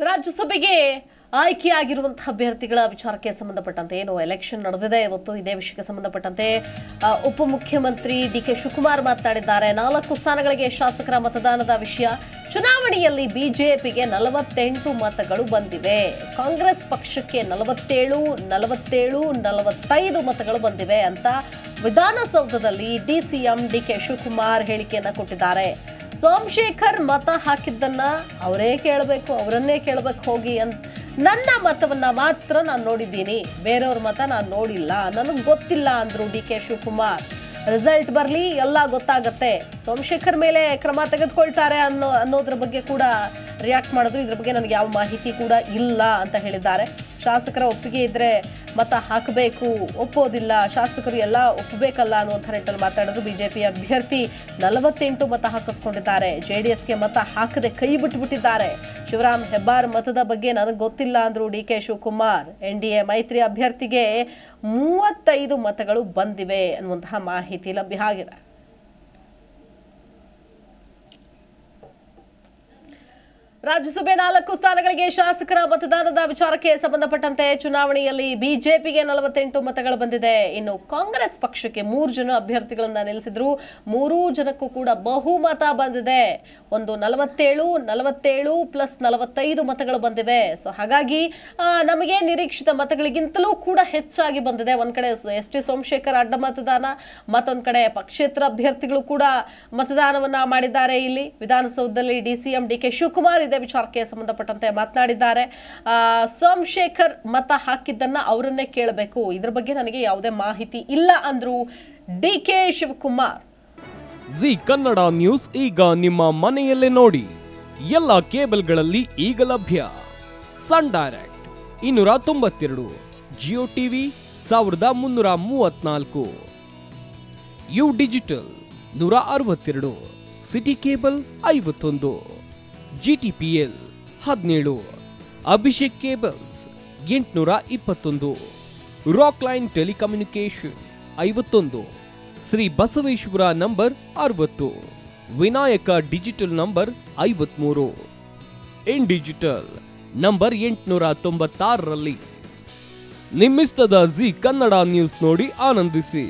ರಾಜ್ಯಸಭೆಗೆ ಆಯ್ಕೆಯಾಗಿರುವಂತಹ ಅಭ್ಯರ್ಥಿಗಳ ವಿಚಾರಕ್ಕೆ ಸಂಬಂಧಪಟ್ಟಂತೆ ಏನು ಎಲೆಕ್ಷನ್ ನಡೆದಿದೆ ಇವತ್ತು ಇದೇ ವಿಷಯಕ್ಕೆ ಸಂಬಂಧಪಟ್ಟಂತೆ ಉಪಮುಖ್ಯಮಂತ್ರಿ ಡಿಕೆ ಶಿವಕುಮಾರ್ ಮಾತನಾಡಿದ್ದಾರೆ 4 ಸ್ಥಾನಗಳಿಗೆ ಶಾಸಕರ ಮತದಾನದ ವಿಷಯ ಚುನಾವಣೆಯಲ್ಲಿ ಬಿಜೆಪಿಗೆ 48 ಮತಗಳು ಬಂದಿವೆ ಕಾಂಗ್ರೆಸ್ ಪಕ್ಷಕ್ಕೆ 47 ಮತಗಳು ಬಂದಿವೆ ಅಂತ ವಿಧಾನಸೌಧದಲ್ಲಿ ಡಿಸಿಎಂ ಡಿಕೆ ಶಿವಕುಮಾರ್ ಹೇಳಿಕೆಯನ್ನು ಕೊಟ್ಟಿದ್ದಾರೆ ಸೋಮಶೇಖರ್ ಮತ ಹಾಕಿದ್ದನ್ನ ಅವರನ್ನೇ ಕೇಳಬೇಕು ಹೋಗಿ ಅಂತ ನನ್ನ ಮತವನ್ನ ಮಾತ್ರ ನಾನು ನೋಡಿದ್ದೀನಿ ಬೇರೆಯವರ ಮತ ನಾನು ನೋಡಿಲ್ಲ ನನಗೆ ಗೊತ್ತಿಲ್ಲ ಅಂದ್ರು ಡಿಕೆ ಶಿವಕುಮಾರ್ ರಿಸಲ್ಟ್ ಬರಲಿ ಎಲ್ಲ ಗೊತ್ತಾಗುತ್ತೆ ಸೋಮಶೇಖರ್ ಮೇಲೆ ಕ್ರಮ ತೆಗೆದುಕೊಳ್ತಾರೆ ಅನ್ನೋದ್ರ ಬಗ್ಗೆ ಕೂಡ ರಿಯಾಕ್ಟ್ ಮಾಡಿದ್ರು ಇದ್ರ ಬಗ್ಗೆ ನನಗೆ ಯಾವ ಮಾಹಿತಿ ಕೂಡ ಇಲ್ಲ ಅಂತ ಹೇಳಿದ್ದಾರೆ ಶಾಸಕರ ಒಪ್ಪಿಗೆ ಇದ್ರೆ ಮತ ಹಾಕಬೇಕು ಒಪ್ಪೋದಿಲ್ಲ ಶಾಸಕರು ಎಲ್ಲ ಒಪ್ಪಬೇಕಲ್ಲ ಅನ್ನುವಂಥ ನಿಟ್ಟಿನಲ್ಲಿ ಮಾತಾಡಿದ್ರು ಬಿಜೆಪಿ ಅಭ್ಯರ್ಥಿ 48 ಮತ ಹಾಕಿಸ್ಕೊಂಡಿದ್ದಾರೆ ಜೆಡಿಎಸ್ಗೆ ಮತ ಹಾಕದೆ ಕೈ ಬಿಟ್ಟುಬಿಟ್ಟಿದ್ದಾರೆ ಶಿವರಾಮ್ ಹೆಬ್ಬಾರ್ ಮತದ ಬಗ್ಗೆ ನನಗೆ ಗೊತ್ತಿಲ್ಲ ಅಂದ್ರು ಡಿಕೆ ಶಿವಕುಮಾರ್ ಎನ್ಡಿಎ ಮೈತ್ರಿ ಅಭ್ಯರ್ಥಿಗೆ 35 ಮತಗಳು ಬಂದಿವೆ ಅನ್ನುವಂತಹ ಮಾಹಿತಿ ಲಭ್ಯ ಆಗಿದೆ ರಾಜ್ಯಸಭೆ 4 ಸ್ಥಾನಗಳಿಗೆ ಶಾಸಕರ ಮತದಾನದ ವಿಚಾರಕ್ಕೆ ಸಂಬಂಧಪಟ್ಟಂತೆ ಚುನಾವಣೆಯಲ್ಲಿ ಬಿಜೆಪಿಗೆ 48 ಮತಗಳು ಬಂದಿದೆ ಇನ್ನು ಕಾಂಗ್ರೆಸ್ ಪಕ್ಷಕ್ಕೆ 3 ಜನ ಅಭ್ಯರ್ಥಿಗಳನ್ನ ನಿಲ್ಲಿಸಿದ್ರು 3 ಜನಕ್ಕೂ ಕೂಡ ಬಹುಮತ ಬಂದಿದೆ ಒಂದು 47 ಪ್ಲಸ್ 45 ಮತಗಳು ಬಂದಿವೆ ಸೊ ಹಾಗಾಗಿ ನಮಗೆ ನಿರೀಕ್ಷಿತ ಮತಗಳಿಗಿಂತಲೂ ಕೂಡ ಹೆಚ್ಚಾಗಿ ಬಂದಿದೆ ಒಂದ್ ಕಡೆ ಎಸ್.ಟಿ. ಸೋಮಶೇಖರ್ ಅಡ್ಡ ಮತದಾನ ಮತ್ತೊಂದು ಕಡೆ ಪಕ್ಷೇತರ ಅಭ್ಯರ್ಥಿಗಳು ಕೂಡ ಮತದಾನವನ್ನ ಮಾಡಿದ್ದಾರೆ ಇಲ್ಲಿ ವಿಧಾನಸೌಧದಲ್ಲಿ ಡಿಸಿಎಂ ಡಿಕೆ ಶಿವಕುಮಾರ್ ಇದೇ ವಿಚಾರಕ್ಕೆ ಸಂಬಂಧಪಟ್ಟಂತೆ ಮಾತನಾಡಿದ್ದಾರೆ ಸೋಮಶೇಖರ್ ಮತ ಹಾಕಿದ್ದನ್ನ ಅವರನ್ನೇ ಕೇಳಬೇಕು ಇದ್ರ ಬಗ್ಗೆ ನನಗೆ ಯಾವುದೇ ಮಾಹಿತಿ ಇಲ್ಲ ಅಂದ್ರು DK Shivakumar Zee Kannada news ಈಗ ನಿಮ್ಮ ಮನೆಯಲ್ಲೇ ನೋಡಿ ಎಲ್ಲ ಕೇಬಲ್ಗಳಲ್ಲಿ ಈಗ ಲಭ್ಯ Sun Direct 292 Jio TV 1334 U digital 162 city cable 51 GTPL 17 Abhishek cables 821 rock line telecommunication 51 Shri Basaveshwara number 60 Vinayaka digital number 53 in digital number 896 ರಲ್ಲಿ ನಿಮ್ಮಿಸ್ತದ ಜಿ ಕನ್ನಡ ನ್ಯೂಸ್ ನೋಡಿ ಆನಂದಿಸಿ.